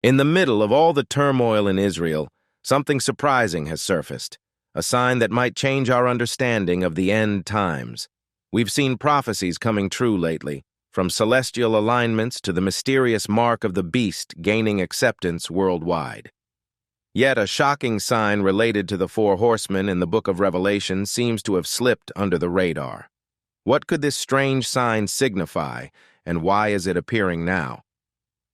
In the middle of all the turmoil in Israel, something surprising has surfaced, a sign that might change our understanding of the end times. We've seen prophecies coming true lately, from celestial alignments to the mysterious mark of the beast gaining acceptance worldwide. Yet a shocking sign related to the Four Horsemen in the book of Revelation seems to have slipped under the radar. What could this strange sign signify, and why is it appearing now?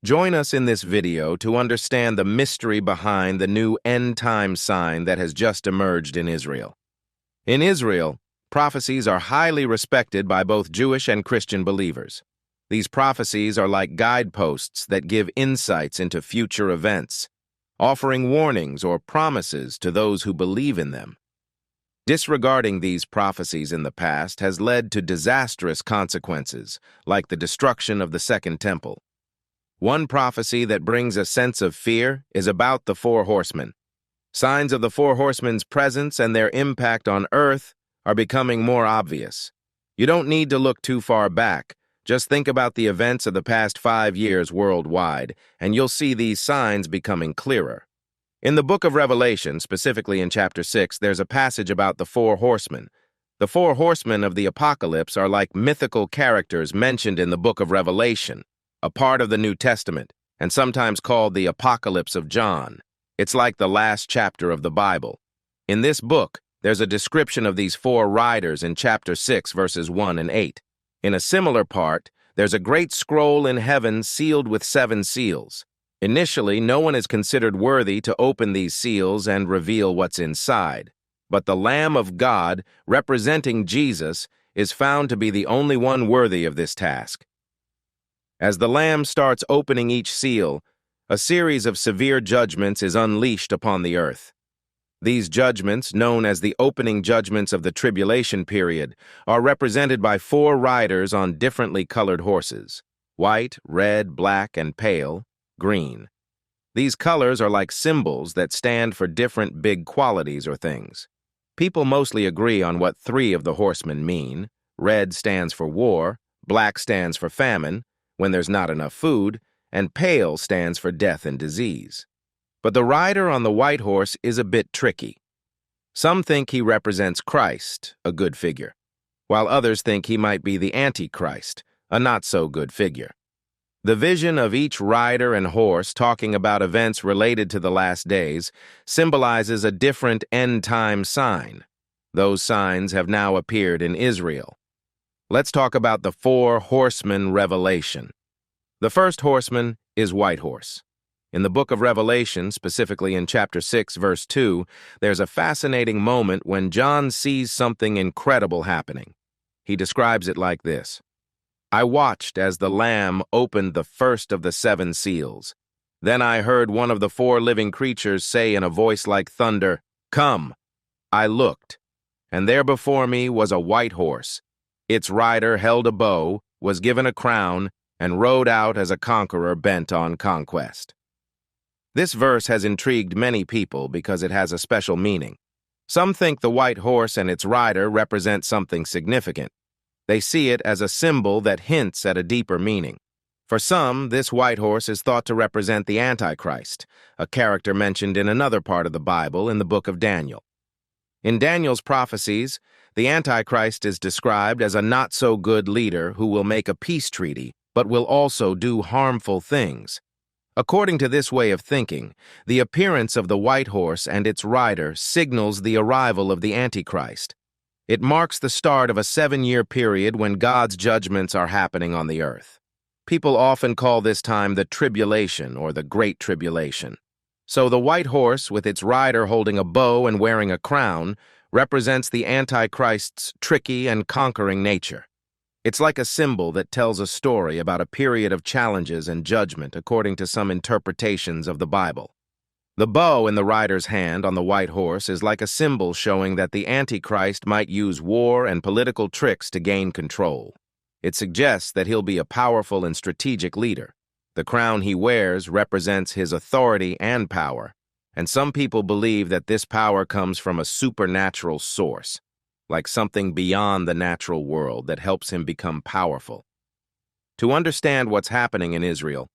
Join us in this video to understand the mystery behind the new end-time sign that has just emerged in Israel. In Israel, prophecies are highly respected by both Jewish and Christian believers. These prophecies are like guideposts that give insights into future events, offering warnings or promises to those who believe in them. Disregarding these prophecies in the past has led to disastrous consequences, like the destruction of the Second Temple. One prophecy that brings a sense of fear is about the Four Horsemen. Signs of the Four Horsemen's presence and their impact on Earth are becoming more obvious. You don't need to look too far back. Just think about the events of the past 5 years worldwide, and you'll see these signs becoming clearer. In the book of Revelation, specifically in chapter 6, there's a passage about the Four Horsemen. The Four Horsemen of the Apocalypse are like mythical characters mentioned in the book of Revelation, a part of the New Testament, and sometimes called the Apocalypse of John. It's like the last chapter of the Bible. In this book, there's a description of these four riders in chapter 6, verses 1 and 8. In a similar part, there's a great scroll in heaven sealed with 7 seals. Initially, no one is considered worthy to open these seals and reveal what's inside. But the Lamb of God, representing Jesus, is found to be the only one worthy of this task. As the Lamb starts opening each seal, a series of severe judgments is unleashed upon the earth. These judgments, known as the opening judgments of the tribulation period, are represented by 4 riders on differently colored horses: white, red, black, and pale green. These colors are like symbols that stand for different big qualities or things. People mostly agree on what 3 of the horsemen mean. Red stands for war, black stands for famine, when there's not enough food, and pale stands for death and disease. But the rider on the white horse is a bit tricky. Some think he represents Christ, a good figure, while others think he might be the Antichrist, a not-so-good figure. The vision of each rider and horse talking about events related to the last days symbolizes a different end-time sign. Those signs have now appeared in Israel. Let's talk about the Four Horsemen revelation. The first horseman is White Horse. In the book of Revelation, specifically in chapter 6, verse 2, there's a fascinating moment when John sees something incredible happening. He describes it like this: "I watched as the Lamb opened the first of the 7 seals. Then I heard one of the 4 living creatures say in a voice like thunder, 'Come!' I looked, and there before me was a white horse. Its rider held a bow, was given a crown, and rode out as a conqueror bent on conquest." This verse has intrigued many people because it has a special meaning. Some think the white horse and its rider represent something significant. They see it as a symbol that hints at a deeper meaning. For some, this white horse is thought to represent the Antichrist, a character mentioned in another part of the Bible in the book of Daniel. In Daniel's prophecies, the Antichrist is described as a not-so-good leader who will make a peace treaty, but will also do harmful things. According to this way of thinking, the appearance of the white horse and its rider signals the arrival of the Antichrist. It marks the start of a 7-year period when God's judgments are happening on the earth. People often call this time the tribulation or the Great Tribulation. So the white horse, with its rider holding a bow and wearing a crown, represents the Antichrist's tricky and conquering nature. It's like a symbol that tells a story about a period of challenges and judgment according to some interpretations of the Bible. The bow in the rider's hand on the white horse is like a symbol showing that the Antichrist might use war and political tricks to gain control. It suggests that he'll be a powerful and strategic leader. The crown he wears represents his authority and power, and some people believe that this power comes from a supernatural source, like something beyond the natural world that helps him become powerful. To understand what's happening in Israel,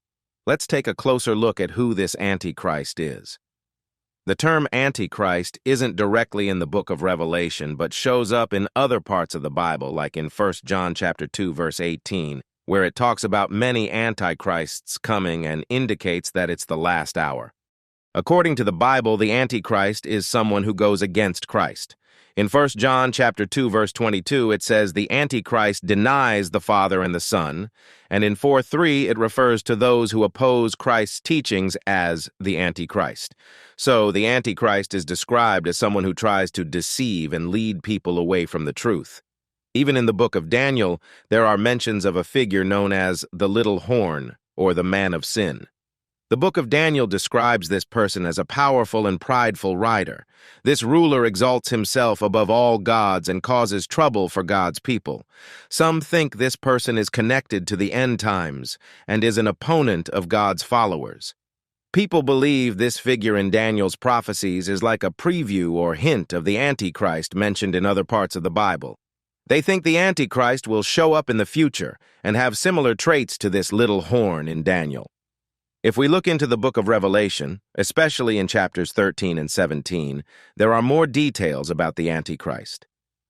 Let's take a closer look at who this Antichrist is. The term Antichrist isn't directly in the book of Revelation, but shows up in other parts of the Bible, like in 1 John chapter 2, verse 18, where it talks about many antichrists coming and indicates that it's the last hour. According to the Bible, the Antichrist is someone who goes against Christ. In 1 John chapter 2, verse 22, it says the Antichrist denies the Father and the Son, and in 4:3 it refers to those who oppose Christ's teachings as the Antichrist. So the Antichrist is described as someone who tries to deceive and lead people away from the truth. Even in the book of Daniel, there are mentions of a figure known as the little horn, or the man of sin. The book of Daniel describes this person as a powerful and prideful rider. This ruler exalts himself above all gods and causes trouble for God's people. Some think this person is connected to the end times and is an opponent of God's followers. People believe this figure in Daniel's prophecies is like a preview or hint of the Antichrist mentioned in other parts of the Bible. They think the Antichrist will show up in the future and have similar traits to this little horn in Daniel. If we look into the book of Revelation, especially in chapters 13 and 17, there are more details about the Antichrist.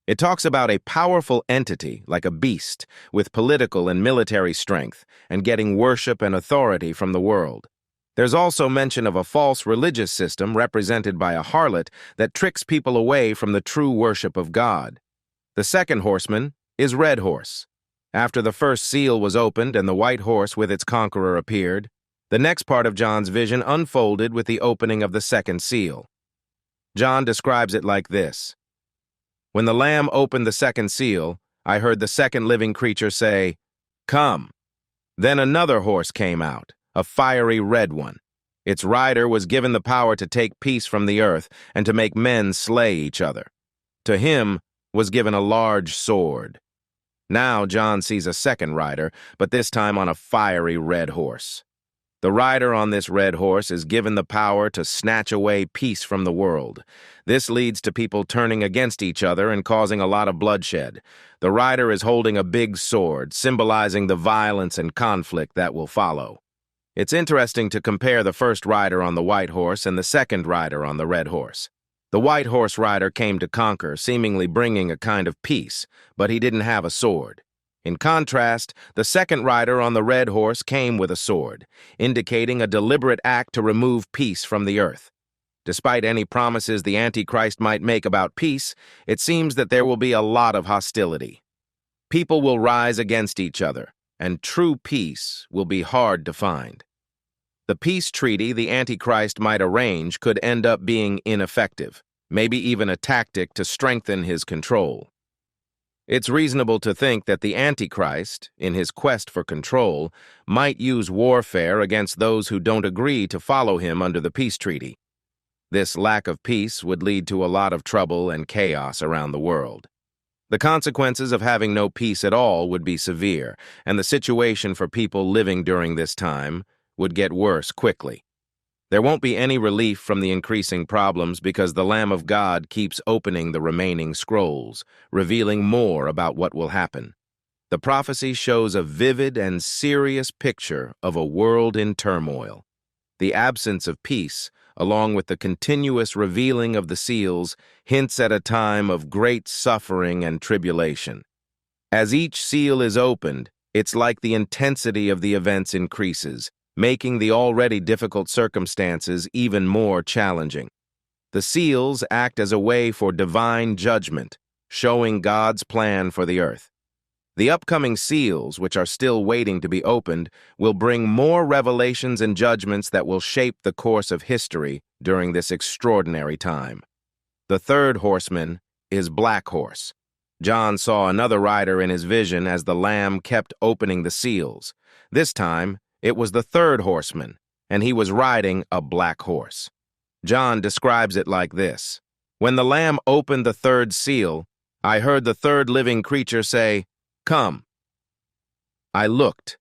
It talks about a powerful entity, like a beast, with political and military strength, and getting worship and authority from the world. There's also mention of a false religious system represented by a harlot that tricks people away from the true worship of God. The second horseman is Red Horse. After the first seal was opened and the white horse with its conqueror appeared, the next part of John's vision unfolded with the opening of the second seal. John describes it like this: When the Lamb opened the second seal, I heard the second living creature say, "Come." Then another horse came out, a fiery red one. Its rider was given the power to take peace from the earth and to make men slay each other. To him was given a large sword. Now John sees a second rider, but this time on a fiery red horse. The rider on this red horse is given the power to snatch away peace from the world. This leads to people turning against each other and causing a lot of bloodshed. The rider is holding a big sword, symbolizing the violence and conflict that will follow. It's interesting to compare the first rider on the white horse and the second rider on the red horse. The white horse rider came to conquer, seemingly bringing a kind of peace, but he didn't have a sword. In contrast, the second rider on the red horse came with a sword, indicating a deliberate act to remove peace from the earth. Despite any promises the Antichrist might make about peace, it seems that there will be a lot of hostility. People will rise against each other, and true peace will be hard to find. The peace treaty the Antichrist might arrange could end up being ineffective, maybe even a tactic to strengthen his control. It's reasonable to think that the Antichrist, in his quest for control, might use warfare against those who don't agree to follow him under the peace treaty. This lack of peace would lead to a lot of trouble and chaos around the world. The consequences of having no peace at all would be severe, and the situation for people living during this time would get worse quickly. There won't be any relief from the increasing problems because the Lamb of God keeps opening the remaining scrolls, revealing more about what will happen. The prophecy shows a vivid and serious picture of a world in turmoil. The absence of peace, along with the continuous revealing of the seals, hints at a time of great suffering and tribulation. As each seal is opened, it's like the intensity of the events increases, making the already difficult circumstances even more challenging. The seals act as a way for divine judgment, showing God's plan for the earth. The upcoming seals, which are still waiting to be opened, will bring more revelations and judgments that will shape the course of history during this extraordinary time. The third horseman is Black Horse. John saw another rider in his vision as the Lamb kept opening the seals. This time, it was the third horseman, and he was riding a black horse. John describes it like this: When the Lamb opened the third seal, I heard the third living creature say, "Come." I looked,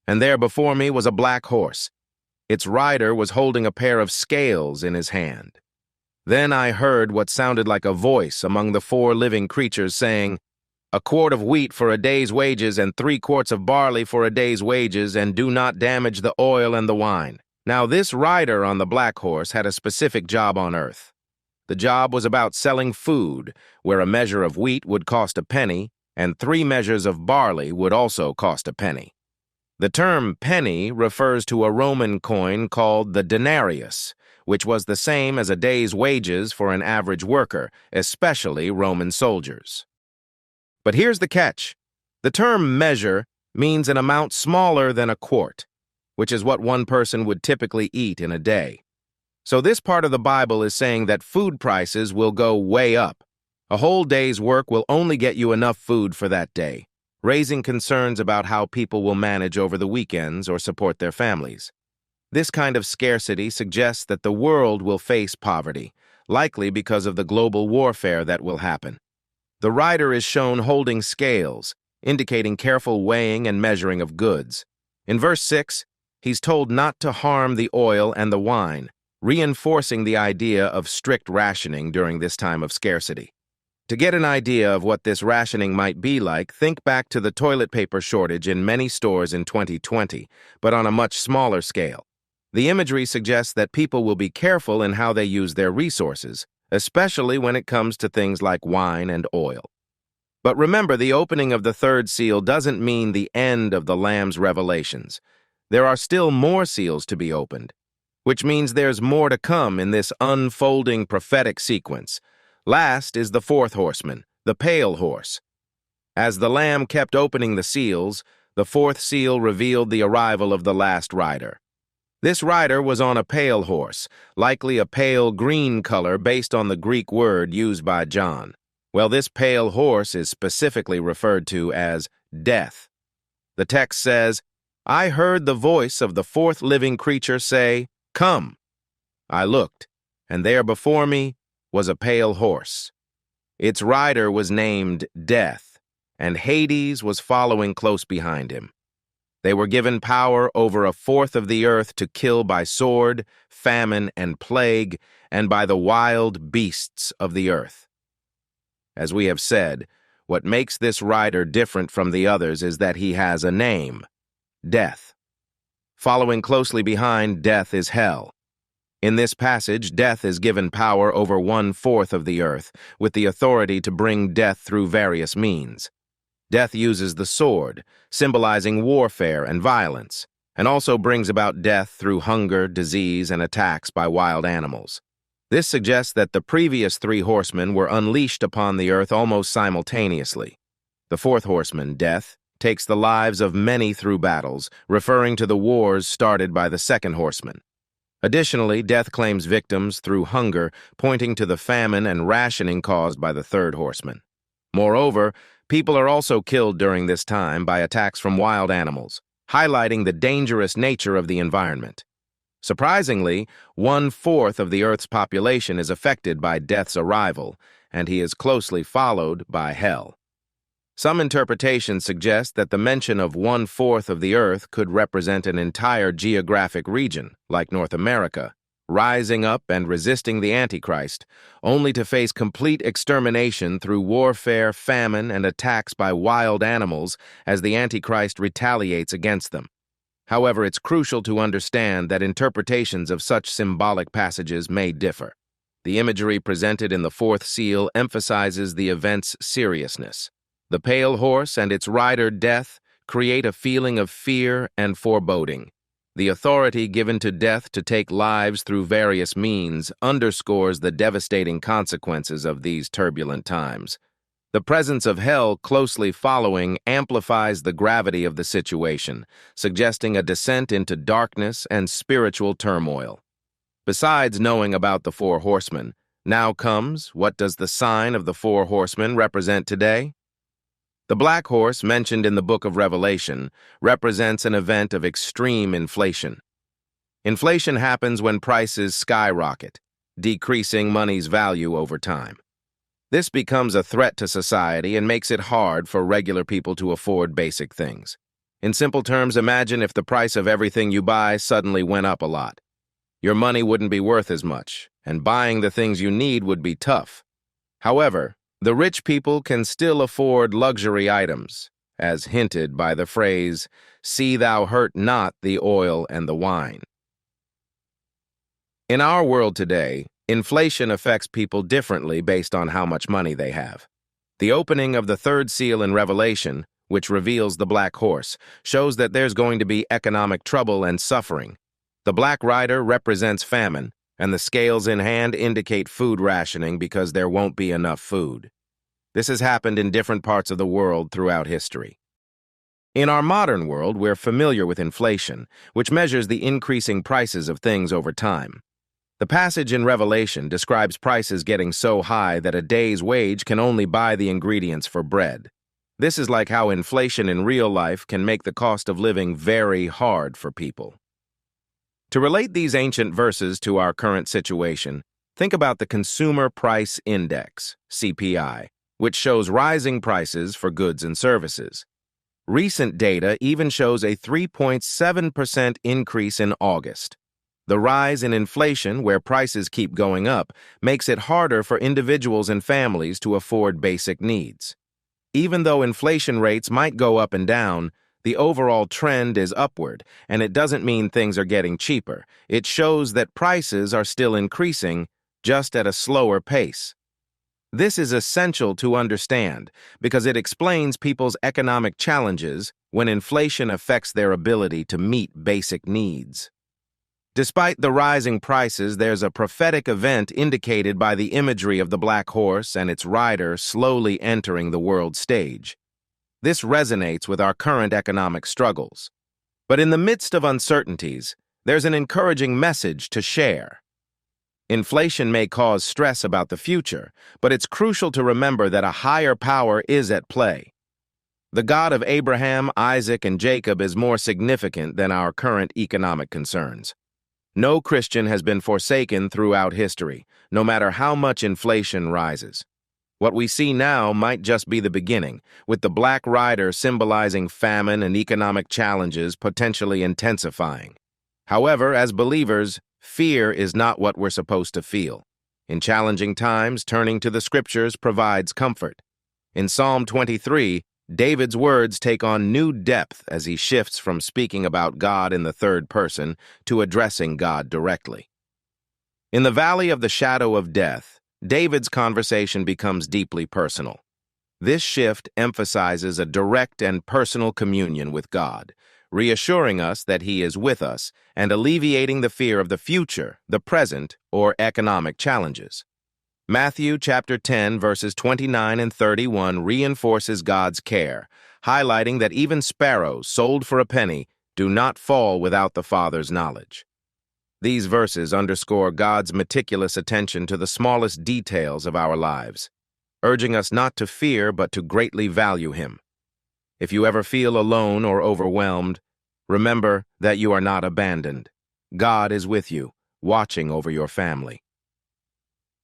and there before me was a black horse. Its rider was holding a pair of scales in his hand. Then I heard what sounded like a voice among the four living creatures saying, a quart of wheat for a day's wages and 3 quarts of barley for a day's wages, and do not damage the oil and the wine. Now this rider on the black horse had a specific job on earth. The job was about selling food, where a measure of wheat would cost a penny, and 3 measures of barley would also cost a penny. The term penny refers to a Roman coin called the denarius, which was the same as a day's wages for an average worker, especially Roman soldiers. But here's the catch. The term measure means an amount smaller than a quart, which is what one person would typically eat in a day. So this part of the Bible is saying that food prices will go way up. A whole day's work will only get you enough food for that day, raising concerns about how people will manage over the weekends or support their families. This kind of scarcity suggests that the world will face poverty, likely because of the global warfare that will happen. The rider is shown holding scales, indicating careful weighing and measuring of goods. In verse 6, he's told not to harm the oil and the wine, reinforcing the idea of strict rationing during this time of scarcity. To get an idea of what this rationing might be like, think back to the toilet paper shortage in many stores in 2020, but on a much smaller scale. The imagery suggests that people will be careful in how they use their resources, especially when it comes to things like wine and oil. But remember, the opening of the 3rd seal doesn't mean the end of the Lamb's revelations. There are still more seals to be opened, which means there's more to come in this unfolding prophetic sequence. Last is the 4th horseman, the pale horse. As the Lamb kept opening the seals, the 4th seal revealed the arrival of the last rider. This rider was on a pale horse, likely a pale green color based on the Greek word used by John. Well, this pale horse is specifically referred to as death. The text says, "I heard the voice of the 4th living creature say, 'Come.' I looked, and there before me was a pale horse. Its rider was named Death, and Hades was following close behind him. They were given power over 1/4 of the earth to kill by sword, famine, and plague, and by the wild beasts of the earth." As we have said, what makes this rider different from the others is that he has a name, Death. Following closely behind Death is Hell. In this passage, Death is given power over 1/4 of the earth, with the authority to bring death through various means. Death uses the sword, symbolizing warfare and violence, and also brings about death through hunger, disease, and attacks by wild animals. This suggests that the previous 3 horsemen were unleashed upon the earth almost simultaneously. The 4th horseman, Death, takes the lives of many through battles, referring to the wars started by the 2nd horseman. Additionally, Death claims victims through hunger, pointing to the famine and rationing caused by the 3rd horseman. Moreover, people are also killed during this time by attacks from wild animals, highlighting the dangerous nature of the environment. Surprisingly, 1/4 of the Earth's population is affected by Death's arrival, and he is closely followed by Hell. Some interpretations suggest that the mention of 1/4 of the Earth could represent an entire geographic region, like North America, rising up and resisting the Antichrist, only to face complete extermination through warfare, famine, and attacks by wild animals as the Antichrist retaliates against them. However, it's crucial to understand that interpretations of such symbolic passages may differ. The imagery presented in the 4th seal emphasizes the event's seriousness. The pale horse and its rider Death create a feeling of fear and foreboding. The authority given to Death to take lives through various means underscores the devastating consequences of these turbulent times. The presence of Hell closely following amplifies the gravity of the situation, suggesting a descent into darkness and spiritual turmoil. Besides knowing about the 4 horsemen, now comes, what does the sign of the 4 horsemen represent today? The black horse mentioned in the book of Revelation represents an event of extreme inflation. Inflation happens when prices skyrocket, decreasing money's value over time. This becomes a threat to society and makes it hard for regular people to afford basic things. In simple terms, imagine if the price of everything you buy suddenly went up a lot. Your money wouldn't be worth as much, and buying the things you need would be tough. However, The rich people can still afford luxury items, as hinted by the phrase, "See thou hurt not the oil and the wine." In our world today, inflation affects people differently based on how much money they have. The opening of the third seal in Revelation, which reveals the black horse, shows that there's going to be economic trouble and suffering. The black rider represents famine, and the scales in hand indicate food rationing because there won't be enough food. This has happened in different parts of the world throughout history. In our modern world, we're familiar with inflation, which measures the increasing prices of things over time. The passage in Revelation describes prices getting so high that a day's wage can only buy the ingredients for bread. This is like how inflation in real life can make the cost of living very hard for people. To relate these ancient verses to our current situation, think about the Consumer Price Index, CPI, which shows rising prices for goods and services. Recent data even shows a 3.7% increase in August. The rise in inflation, where prices keep going up, makes it harder for individuals and families to afford basic needs. Even though inflation rates might go up and down, the overall trend is upward, and it doesn't mean things are getting cheaper. It shows that prices are still increasing, just at a slower pace. This is essential to understand because it explains people's economic challenges when inflation affects their ability to meet basic needs. Despite the rising prices, there's a prophetic event indicated by the imagery of the black horse and its rider slowly entering the world stage. This resonates with our current economic struggles. But in the midst of uncertainties, there's an encouraging message to share. Inflation may cause stress about the future, but it's crucial to remember that a higher power is at play. The God of Abraham, Isaac, and Jacob is more significant than our current economic concerns. No Christian has been forsaken throughout history, no matter how much inflation rises. What we see now might just be the beginning, with the black rider symbolizing famine and economic challenges potentially intensifying. However, as believers, fear is not what we're supposed to feel. In challenging times, turning to the scriptures provides comfort. In Psalm 23, David's words take on new depth as he shifts from speaking about God in the third person to addressing God directly. In the valley of the shadow of death, David's conversation becomes deeply personal. This shift emphasizes a direct and personal communion with God, reassuring us that He is with us and alleviating the fear of the future, the present, or economic challenges. Matthew chapter 10, verses 29 and 31 reinforces God's care, highlighting that even sparrows sold for a penny do not fall without the Father's knowledge. These verses underscore God's meticulous attention to the smallest details of our lives, urging us not to fear but to greatly value Him. If you ever feel alone or overwhelmed, remember that you are not abandoned. God is with you, watching over your family.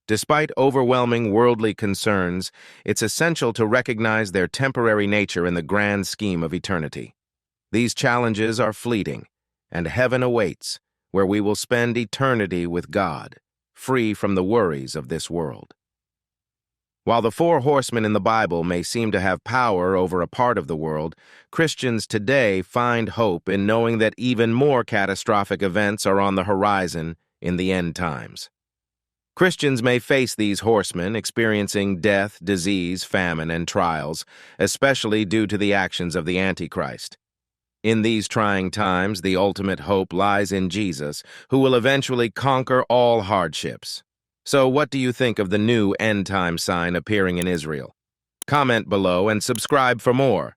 Despite overwhelming worldly concerns, it's essential to recognize their temporary nature in the grand scheme of eternity. These challenges are fleeting, and heaven awaits, where we will spend eternity with God, free from the worries of this world. While the Four Horsemen in the Bible may seem to have power over a part of the world, Christians today find hope in knowing that even more catastrophic events are on the horizon in the end times. Christians may face these horsemen experiencing death, disease, famine, and trials, especially due to the actions of the Antichrist. In these trying times, the ultimate hope lies in Jesus, who will eventually conquer all hardships. So what do you think of the new end-time sign appearing in Israel? Comment below and subscribe for more.